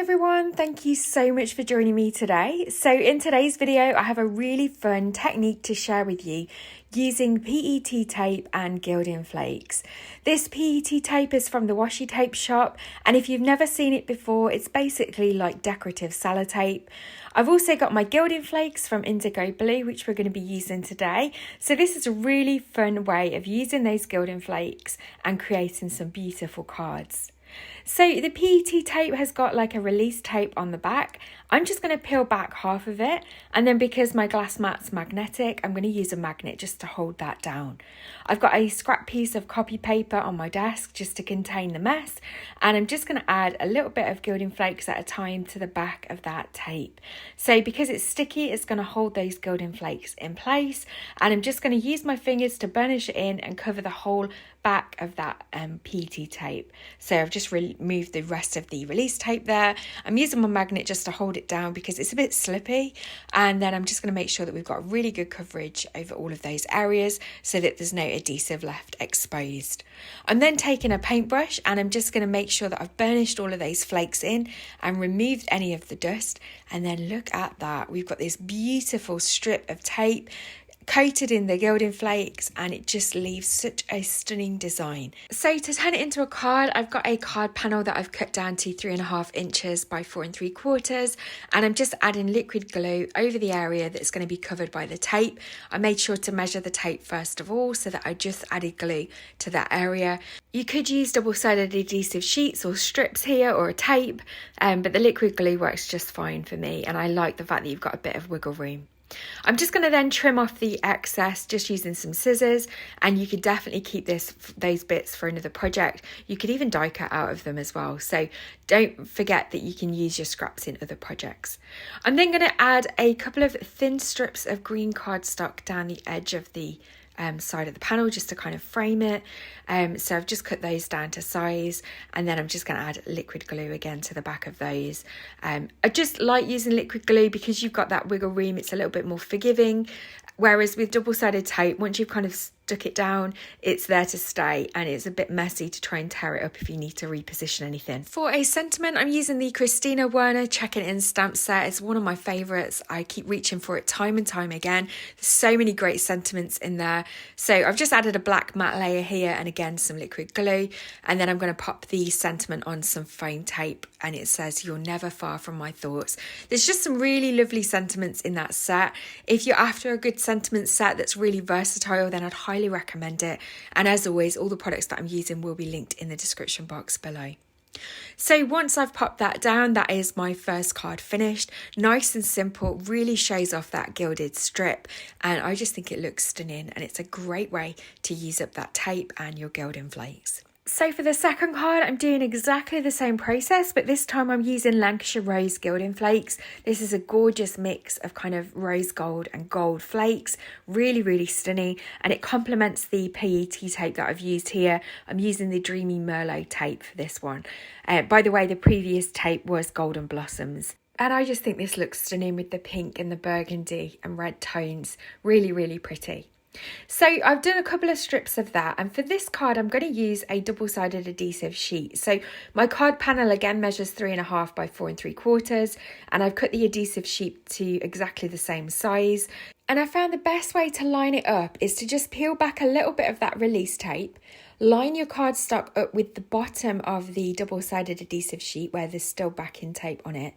everyone, thank you so much for joining me today. So in today's video, I have a really fun technique to share with you using PET tape and Gilding Flakes. This PET tape is from the Washi tape shop, and if you've never seen it before, it's basically like decorative sellotape. I've also got my Gilding Flakes from IndigoBlu, which we're going to be using today. So this is a really fun way of using those Gilding Flakes and creating some beautiful cards. So the PET tape has got like a release tape on the back. I'm just going to peel back half of it, and then because my glass mat's magnetic, I'm going to use a magnet just to hold that down. I've got a scrap piece of copy paper on my desk just to contain the mess, and I'm just going to add a little bit of Gilding Flakes at a time to the back of that tape. So because it's sticky, it's going to hold those Gilding Flakes in place, and I'm just going to use my fingers to burnish it in and cover the whole back of that PET tape. So I've just removed the rest of the release tape there. I'm using my magnet just to hold it down because it's a bit slippy, and then I'm just going to make sure that we've got really good coverage over all of those areas so that there's no adhesive left exposed. I'm then taking a paintbrush and I'm just going to make sure that I've burnished all of those flakes in and removed any of the dust, and then look at that, we've got this beautiful strip of tape coated in the Gilding Flakes, and it just leaves such a stunning design. So to turn it into a card, I've got a card panel that I've cut down to 3.5 inches by 4 3/4, and I'm just adding liquid glue over the area that's going to be covered by the tape. I made sure to measure the tape first of all so that I just added glue to that area. You could use double-sided adhesive sheets or strips here, or a tape, but the liquid glue works just fine for me, and I like the fact that you've got a bit of wiggle room. I'm just going to then trim off the excess just using some scissors, and you could definitely keep those bits for another project. You could even die cut out of them as well, so don't forget that you can use your scraps in other projects. I'm then going to add a couple of thin strips of green cardstock down the edge of the side of the panel just to kind of frame it. So I've just cut those down to size, and then I'm just going to add liquid glue again to the back of those. I just like using liquid glue because you've got that wiggle room, it's a little bit more forgiving, whereas with double-sided tape, once you've kind of stuck it down, it's there to stay, and it's a bit messy to try and tear it up if you need to reposition anything. For a sentiment, I'm using the Kristina Werner Check It In stamp set. It's one of my favourites. I keep reaching for it time and time again. There's so many great sentiments in there. So I've just added a black matte layer here, and again some liquid glue, and then I'm going to pop the sentiment on some foam tape, and it says, "You're never far from my thoughts." There's just some really lovely sentiments in that set. If you're after a good sentiment set that's really versatile, then I'd highly recommend it, and as always, all the products that I'm using will be linked in the description box below. So once I've popped that down, that is my first card finished. Nice and simple, really shows off that gilded strip, and I just think it looks stunning, and it's a great way to use up that tape and your Gilding Flakes. So for the second card, I'm doing exactly the same process, but this time I'm using Lancashire Rose Gilding Flakes. This is a gorgeous mix of kind of rose gold and gold flakes. Really, really stunning, and it complements the PET tape that I've used here. I'm using the Dreamy Merlot tape for this one. By the way, the previous tape was Golden Blossoms. And I just think this looks stunning with the pink and the burgundy and red tones. Really, really pretty. So I've done a couple of strips of that, and for this card I'm going to use a double-sided adhesive sheet. So my card panel again measures 3.5 by 4 3/4, and I've cut the adhesive sheet to exactly the same size. And I found the best way to line it up is to just peel back a little bit of that release tape, line your cardstock up with the bottom of the double-sided adhesive sheet where there's still backing tape on it,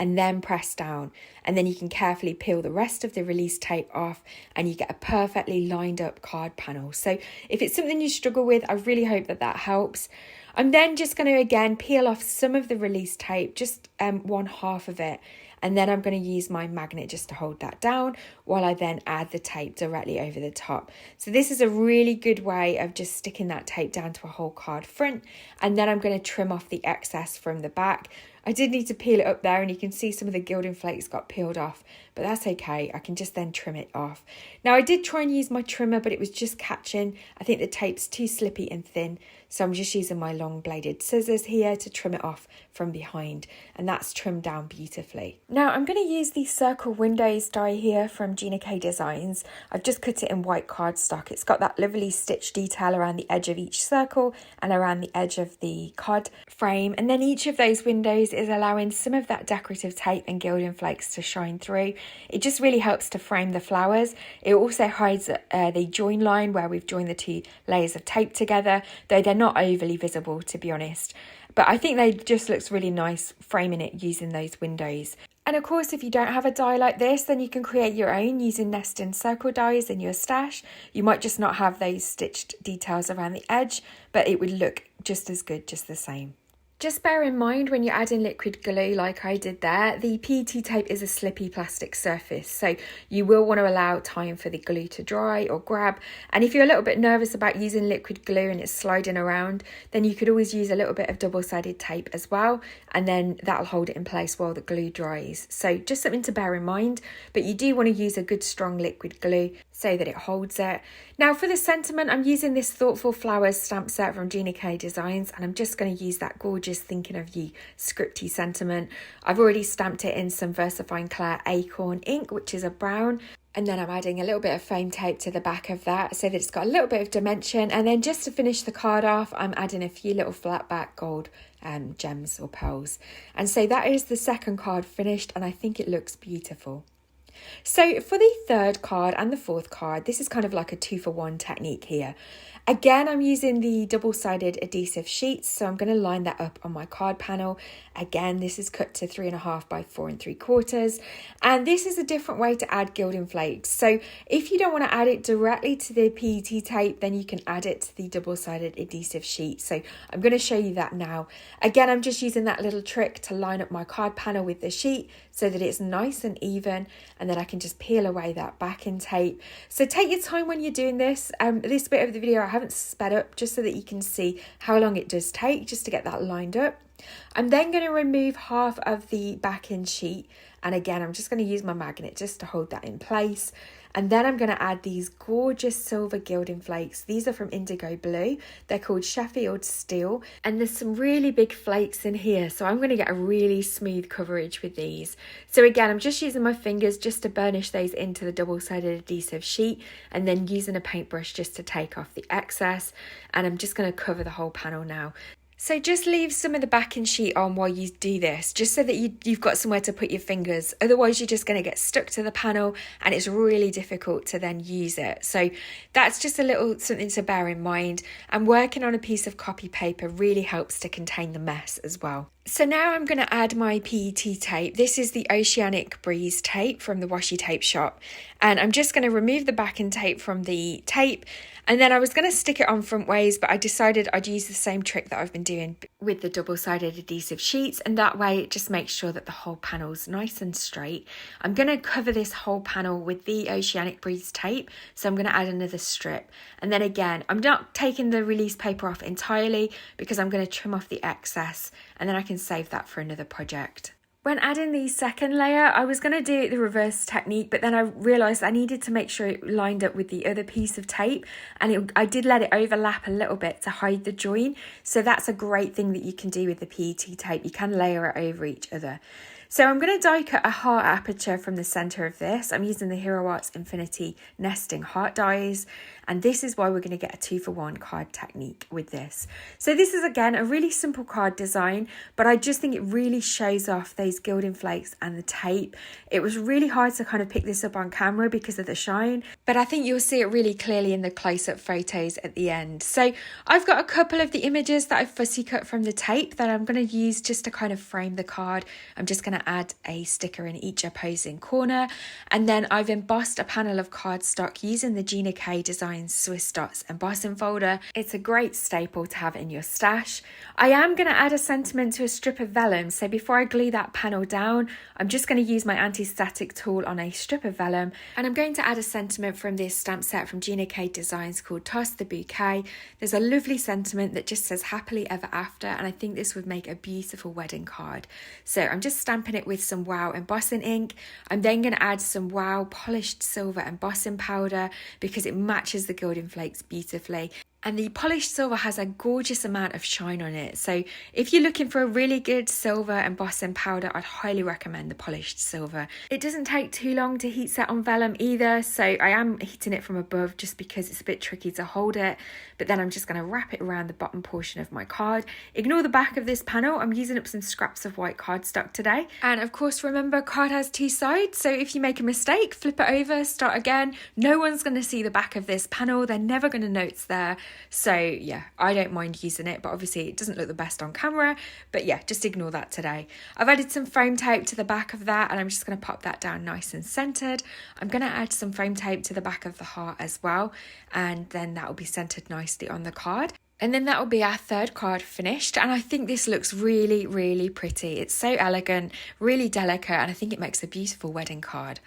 and then press down, and then you can carefully peel the rest of the release tape off, and you get a perfectly lined up card panel. So if it's something you struggle with, I really hope that helps. I'm then just going to again peel off some of the release tape, just 1/2 of it, and then I'm going to use my magnet just to hold that down while I then add the tape directly over the top. So this is a really good way of just sticking that tape down to a whole card front, and then I'm going to trim off the excess from the back. I did need to peel it up there, and you can see some of the Gilding Flakes got peeled off, but that's okay. I can just then trim it off. Now I did try and use my trimmer, but it was just catching. I think the tape's too slippy and thin, so I'm just using my long bladed scissors here to trim it off from behind, and that's trimmed down beautifully. Now I'm going to use the circle windows die here from Gina Designs. I've just cut it in white cardstock. It's got that lovely stitch detail around the edge of each circle and around the edge of the card frame, and then each of those windows is allowing some of that decorative tape and Gilding Flakes to shine through. It just really helps to frame the flowers. It also hides the join line where we've joined the two layers of tape together, though they're not overly visible, to be honest. But I think they just looks really nice framing it using those windows. And of course, if you don't have a die like this, then you can create your own using nesting circle dies in your stash. You might just not have those stitched details around the edge, but it would look just as good, just the same. Just bear in mind when you're adding liquid glue like I did there, the PET tape is a slippy plastic surface, so you will want to allow time for the glue to dry or grab. And if you're a little bit nervous about using liquid glue and it's sliding around, then you could always use a little bit of double-sided tape as well, and then that'll hold it in place while the glue dries. So just something to bear in mind, but you do want to use a good strong liquid glue so that it holds it. Now for the sentiment, I'm using this Thoughtful Flowers stamp set from Gina Designs, and I'm just going to use that gorgeous Thinking of You scripty sentiment. I've already stamped it in some VersaFine Claire Acorn ink, which is a brown, and then I'm adding a little bit of foam tape to the back of that so that it's got a little bit of dimension. And then just to finish the card off, I'm adding a few little flat back gold gems or pearls. And so that is the second card finished, and I think it looks beautiful. So for the third card and the fourth card, this is kind of like a 2-for-1 technique here. Again, I'm using the double-sided adhesive sheets, so I'm going to line that up on my card panel. Again, this is cut to 3.5 by 4 3/4, and this is a different way to add Gilding Flakes. So if you don't want to add it directly to the PET tape, then you can add it to the double-sided adhesive sheet. So I'm going to show you that now. Again, I'm just using that little trick to line up my card panel with the sheet so that it's nice and even, and then I can just peel away that backing tape. So take your time when you're doing this. This bit of the video I haven't sped up just so that you can see how long it does take just to get that lined up. I'm then going to remove half of the backing sheet, and again I'm just going to use my magnet just to hold that in place. And then I'm going to add these gorgeous silver Gilding Flakes. These are from IndigoBlu. They're called Sheffield Steel, and there's some really big flakes in here, so I'm going to get a really smooth coverage with these. So again, I'm just using my fingers just to burnish those into the double-sided adhesive sheet, and then using a paintbrush just to take off the excess. And I'm just going to cover the whole panel now. So just leave some of the backing sheet on while you do this, just so that you've got somewhere to put your fingers. Otherwise, you're just going to get stuck to the panel and it's really difficult to then use it. So that's just a little something to bear in mind. And working on a piece of copy paper really helps to contain the mess as well. So now I'm going to add my PET tape. This is the Oceanic Breeze tape from the Washi tape shop. And I'm just going to remove the backing tape from the tape. And then I was going to stick it on front ways, but I decided I'd use the same trick that I've been doing with the double-sided adhesive sheets. And that way it just makes sure that the whole panel's nice and straight. I'm going to cover this whole panel with the Oceanic Breeze tape. So I'm going to add another strip. And then again, I'm not taking the release paper off entirely because I'm going to trim off the excess, and then I can save that for another project. When adding the second layer, I was going to do it the reverse technique, but then I realised I needed to make sure it lined up with the other piece of tape, and I did let it overlap a little bit to hide the join. So that's a great thing that you can do with the PET tape. You can layer it over each other. So I'm going to die cut a heart aperture from the centre of this. I'm using the Hero Arts Infinity nesting heart dies, and this is why we're going to get a 2-for-1 card technique with this. So this is again a really simple card design, but I just think it really shows off those Gilding Flakes and the tape. It was really hard to kind of pick this up on camera because of the shine, but I think you'll see it really clearly in the close-up photos at the end. So I've got a couple of the images that I've fussy cut from the tape that I'm going to use just to kind of frame the card. I'm just going to add a sticker in each opposing corner, and then I've embossed a panel of cardstock using the Gina Designs Swiss Dots embossing folder. It's a great staple to have in your stash. I am going to add a sentiment to a strip of vellum, so before I glue that panel down, I'm just going to use my anti-static tool on a strip of vellum, and I'm going to add a sentiment from this stamp set from Gina Designs called Toss the Bouquet. There's a lovely sentiment that just says happily ever after, and I think this would make a beautiful wedding card. So I'm just stamping it with some Wow embossing ink. I'm then going to add some Wow polished silver embossing powder because it matches the Gilding Flakes beautifully. And the polished silver has a gorgeous amount of shine on it. So if you're looking for a really good silver embossing powder, I'd highly recommend the polished silver. It doesn't take too long to heat set on vellum either. So I am heating it from above just because it's a bit tricky to hold it. But then I'm just going to wrap it around the bottom portion of my card. Ignore the back of this panel. I'm using up some scraps of white cardstock today. And of course, remember, card has two sides. So if you make a mistake, flip it over, start again. No one's going to see the back of this panel. They're never going to know it's there. So yeah, I don't mind using it, but obviously it doesn't look the best on camera. But yeah, just ignore that today. I've added some frame tape to the back of that, and I'm just going to pop that down nice and centered. I'm going to add some frame tape to the back of the heart as well, and then that will be centered nicely on the card. And then that will be our third card finished. And I think this looks really, really pretty. It's so elegant, really delicate, and I think it makes a beautiful wedding card.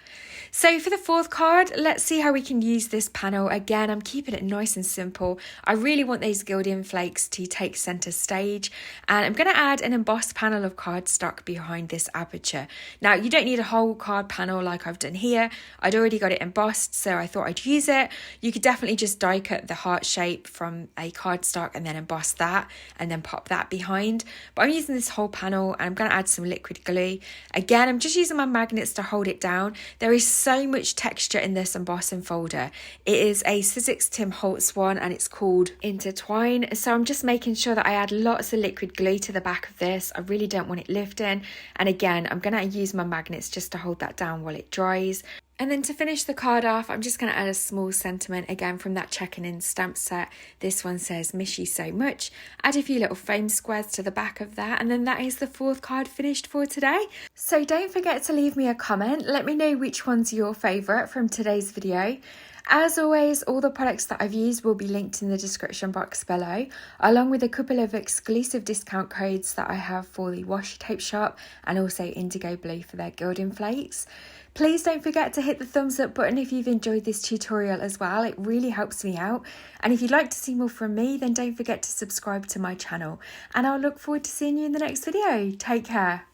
So for the fourth card, let's see how we can use this panel. Again, I'm keeping it nice and simple. I really want these Gilding Flakes to take center stage. And I'm going to add an embossed panel of cardstock behind this aperture. Now, you don't need a whole card panel like I've done here. I'd already got it embossed, so I thought I'd use it. You could definitely just die cut the heart shape from a cardstock and then emboss that and then pop that behind. But I'm using this whole panel, and I'm going to add some liquid glue. Again, I'm just using my magnets to hold it down. There is so much texture in this embossing folder. It is a Sizzix Tim Holtz one, and it's called Intertwine. So I'm just making sure that I add lots of liquid glue to the back of this. I really don't want it lifting. And again, I'm going to use my magnets just to hold that down while it dries. And then to finish the card off, I'm just going to add a small sentiment again from that checking in stamp set. This one says, "Miss you so much." Add a few little foam squares to the back of that, and then that is the fourth card finished for today. So don't forget to leave me a comment. Let me know which one's your favourite from today's video. As always, all the products that I've used will be linked in the description box below, along with a couple of exclusive discount codes that I have for the Washi tape shop and also IndigoBlu for their Gilding Flakes. Please don't forget to hit the thumbs up button if you've enjoyed this tutorial as well. It really helps me out. And if you'd like to see more from me, then don't forget to subscribe to my channel. And I'll look forward to seeing you in the next video. Take care.